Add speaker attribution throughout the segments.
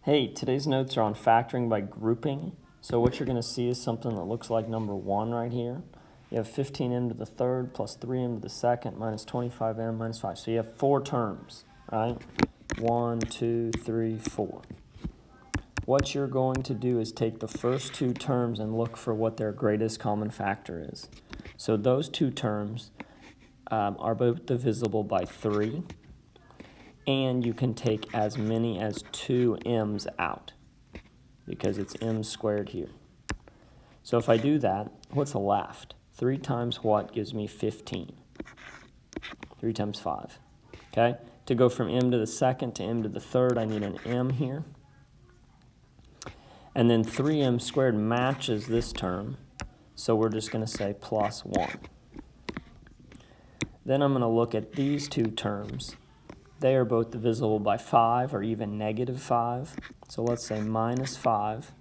Speaker 1: Hey, today's notes are on factoring by grouping. So what you're going to see is something that looks like number 1 right here. You have 15m to the third plus 3m to the second minus 25m minus 5. So you have 4 terms, right? 1, 2, 3, 4. What you're going to do is take the first 2 terms and look for what their greatest common factor is. So those 2 terms are both divisible by 3. And you can take as many as 2 m's out because it's m squared here. So if I do that, what's left? 3 times what gives me 15? 3 times 5. Okay? To go from m to the second to m to the third, I need an m here. And then 3m squared matches this term, so we're just going to say plus 1. Then I'm going to look at these 2 terms. They are both divisible by 5 or even negative 5. So let's say minus 5.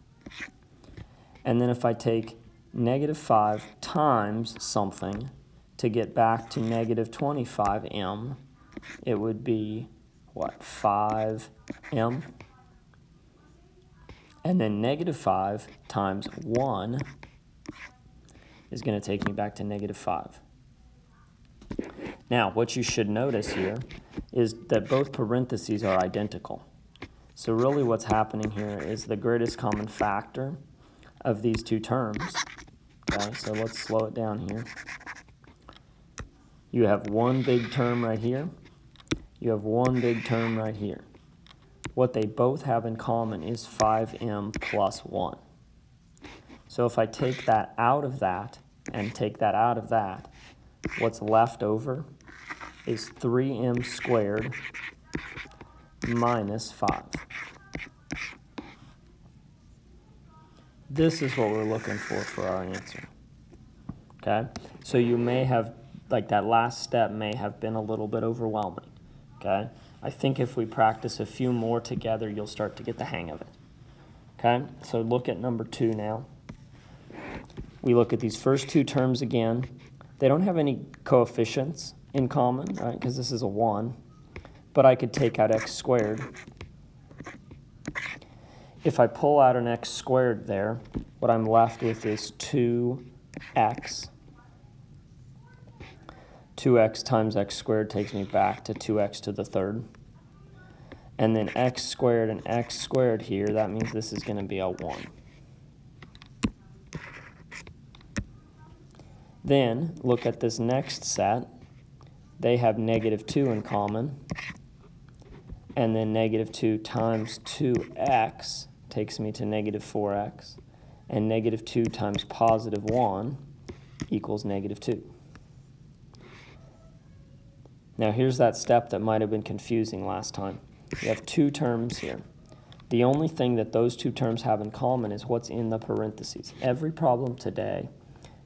Speaker 1: And then if I take negative 5 times something to get back to negative 25m, it would be, what, 5m? And then negative 5 times 1 is going to take me back to negative 5. Now, what you should notice here is that both parentheses are identical. So really what's happening here is the greatest common factor of these 2 terms. Okay, so let's slow it down here. You have one big term right here. You have one big term right here. What they both have in common is 5m plus 1. So if I take that out of that and take that out of that, what's left over is 3m squared minus 5. This is what we're looking for our answer. Okay? So you may have, like that last step may have been a little bit overwhelming. Okay? I think if we practice a few more together, you'll start to get the hang of it. Okay? So look at number 2 now. We look at these first 2 terms again. They don't have any coefficients in common, right? Because this is a 1. But I could take out x squared. If I pull out an x squared there, what I'm left with is 2x. 2x times x squared takes me back to 2x to the third. And then x squared and x squared here, that means this is going to be a 1. Then, look at this next set. They have negative 2 in common. And then negative 2 times 2x takes me to negative 4x. And negative 2 times positive 1 equals negative 2. Now here's that step that might have been confusing last time. You have 2 terms here. The only thing that those 2 terms have in common is what's in the parentheses. Every problem today,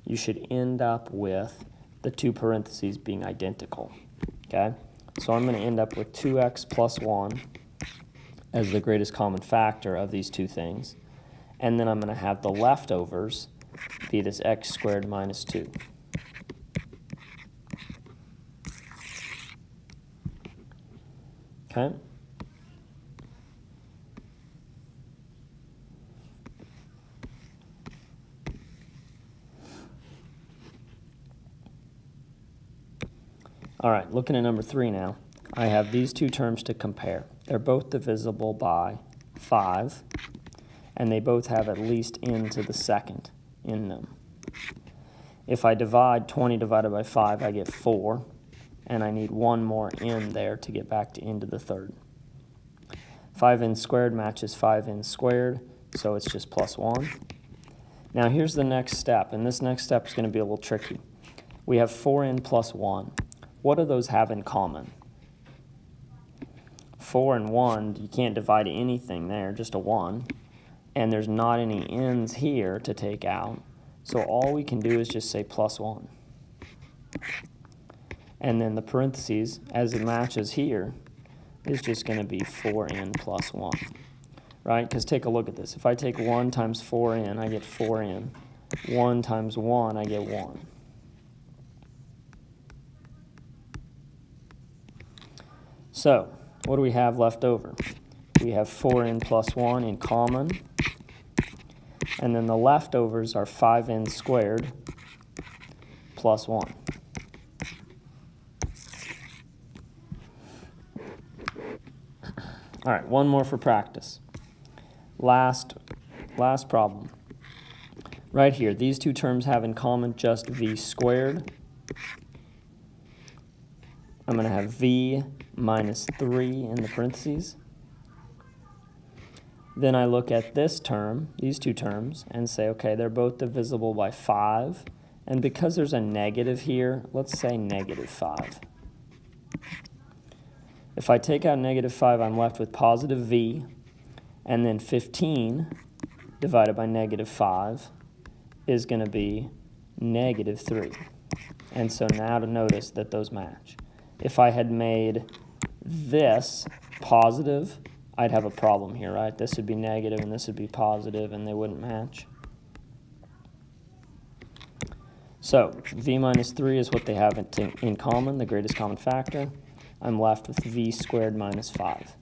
Speaker 1: you should end up with the 2 parentheses being identical. Okay? So I'm going to end up with 2x plus 1 as the greatest common factor of these 2 things. And then I'm going to have the leftovers be this x squared minus 2. Okay? All right, looking at number 3 now. I have these 2 terms to compare. They're both divisible by 5, and they both have at least n to the second in them. If I divide 20 divided by 5, I get 4, and I need 1 more n there to get back to n to the third. 5n squared matches 5n squared, so it's just plus 1. Now here's the next step, and this next step is going to be a little tricky. We have 4n plus 1. What do those have in common? 4 and 1, you can't divide anything there, just a 1. And there's not any n's here to take out. So all we can do is just say plus 1. And then the parentheses, as it matches here, is just going to be 4n plus 1. Right? Because take a look at this. If I take 1 times 4n, I get 4n. 1 times 1, I get 1. So, what do we have left over? we have 4n plus 1 in common. And then the leftovers are 5n squared plus 1. All right, one more for practice. Last problem. Right here, these two terms have in common just v squared. I'm going to have v minus 3 in the parentheses. Then I look at this term, these two terms, and say, okay, they're both divisible by 5. And because there's a negative here, let's say negative 5. If I take out negative 5, I'm left with positive v, and then 15 divided by negative 5 is going to be negative 3. And so now to notice that those match. If I had made this positive, I'd have a problem here, right? This would be negative and this would be positive, and they wouldn't match. So v minus 3 is what they have in common, the greatest common factor. I'm left with v squared minus 5.